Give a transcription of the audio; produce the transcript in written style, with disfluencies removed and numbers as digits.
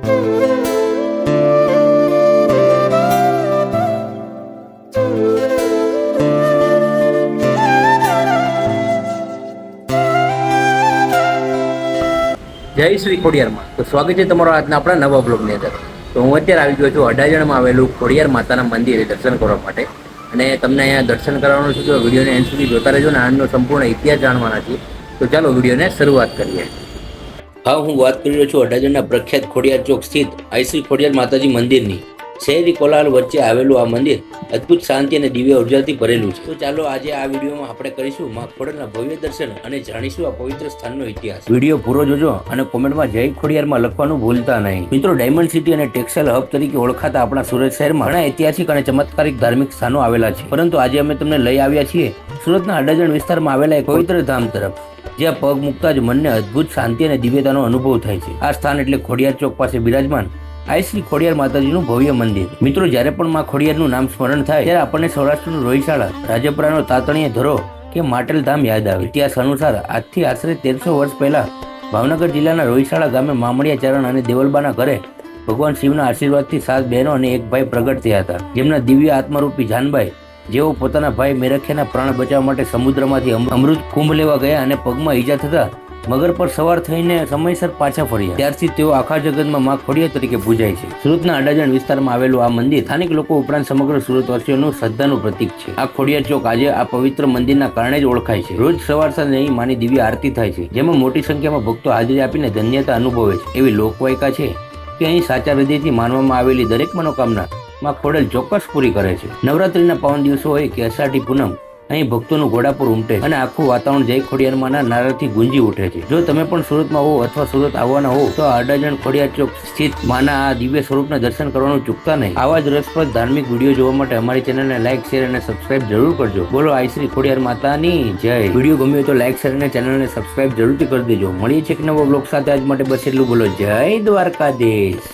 જય શ્રી ખોડિયારમાં. તો સ્વાગત છે તમારો આજના આપણા નવા બ્લોગની અંદર. તો હું અત્યારે આવી ગયો છું અડાજણમાં આવેલું ખોડિયાર માતાના મંદિરે દર્શન કરવા માટે, અને તમને અહીંયા દર્શન કરવાનું છે. તો વિડીયોને એન્ડ સુધી જોતા રહેજો ને આનો સંપૂર્ણ ઇતિહાસ જાણવાના છે. તો ચાલો વિડીયોને શરૂઆત કરીએ. હા, હું વાત કરી રહ્યો છું અડાજણના પ્રખ્યાત ખોડિયાર ચોક સ્થિત આઈ ખોડિયાર માતાજી મંદિરની. શહેરી કોલાહલ વચ્ચે આવેલું આ મંદિર અદ્ભુત શાંતિ અને દિવ્ય ઉર્જાથી ભરેલું છે. તો ચાલો આજે આ વિડીયોમાં આપણે કરીશું માં ખોડિયારના ભવ્ય દર્શન અને જાણીશું આ પવિત્ર સ્થાનનો ઇતિહાસ. વિડીયો પૂરો જોજો અને કોમેન્ટમાં જય ખોડિયારમાં લખવાનું ભૂલતા નહીં. મિત્રો, ડાયમંડ સિટી અને ટેક્સટાઇલ હબ તરીકે ઓળખાતા આપણા સુરત શહેરમાં ઘણા ઐતિહાસિક અને ચમત્કારિક ધાર્મિક સ્થાનો આવેલા છે, પરંતુ આજે અમે તમને લઈ આવ્યા છીએ સુરતના અડાજણ વિસ્તારમાં આવેલા એક પવિત્ર ધામ તરફ, જ્યાં પગ મૂકતા જ મનને અદ્ભુત શાંતિ અને દિવ્યતાનો અનુભવ થાય છે. આ સ્થાન એટલે ખોડિયાર ચોક પાસે બિરાજમાન આઈ શ્રી ખોડિયાર માતાજીનું ભવ્ય મંદિર. મિત્રો, જ્યારે પણ માં ખોડિયારનું નામ સ્મરણ થાય ત્યારે આપણને સૌરાષ્ટ્રનું રોહિશાળા, રાજપરાનો તાતણીય ધરો કે માટેલ ધામ યાદ આવે. ઇતિહાસ અનુસાર આજથી આશરે 1300 વર્ષ પહેલા ભાવનગર જિલ્લાના રોહિશાળા ગામે મામડિયા ચરણ અને દેવલબાના ઘરે ભગવાન શિવના આશીર્વાદથી 7 બહેનો અને એક ભાઈ પ્રગટ થયા હતા. જેમના દિવ્ય આત્મરૂપી જાનબાઈ, જેઓ પોતાના ભાઈ મેરખિયાના પ્રાણ બચાવવા માટે સમુદ્રમાંથી અમૃત કુંભ લેવા ગયા અને પગમાં ઈજા થતા મગર પર સવાર થઈને સમયસર પાછા ફર્યા. ત્યારથી તેઓ આખા જગતમાં માં ખોડિયાર તરીકે પૂજાય છે. સુરતના અડાજણ વિસ્તારમાં આવેલું આ મંદિર સ્થાનિક લોકો ઉપરાંત સમગ્ર સુરતવાસીઓનું શ્રદ્ધાનું પ્રતીક છે. આ ખોડિયાર ચોક આજે આ પવિત્ર મંદિરના કારણે જ ઓળખાય છે. રોજ સવાર સાંજે અહીં માની દિવ્ય આરતી થાય છે, જેમાં મોટી સંખ્યામાં ભક્તો હાજરી આપીને ધન્યતા અનુભવે છે. એવી લોકવાયકા છે કે અહીં સાચા હૃદયથી માનવામાં આવેલી દરેક મનોકામના માં ખોડિયાર ચોક્કસ પૂરી કરે છે. નવરાત્રીના પાવન દિવસો હોય કે અષાઢી પૂનમ, અહીં ભક્તોનું ઘોડાપુર ઉમટે અને આખું વાતાવરણ જય ખોડિયારમાંના નારાથી ગુંજી ઉઠે છે. જો તમે પણ સુરતમાં હો અથવા સુરત આવવાના હો તો અડાજણ ખોડિયાર ચોક સ્થિત માના આ દિવ્ય સ્વરૂપના દર્શન કરવાનું ચૂકતા નહીં. આવા જ રસપ્રદ ધાર્મિક વિડીયો જોવા માટે અમારી ચેનલને લાઈક, શેર અને સબસ્ક્રાઇબ જરૂર કરજો. બોલો આઈ શ્રી ખોડિયાર માતાની જય. વિડીયો ગમ્યો તો લાઈક, શેર અને ચેનલને સબસ્ક્રાઇબ જરૂરથી કરી દેજો. મળીએ છીએ એક નવો બ્લોગ સાથે. આજ માટે બસ એટલું. બોલો જય દ્વારકાધીશ.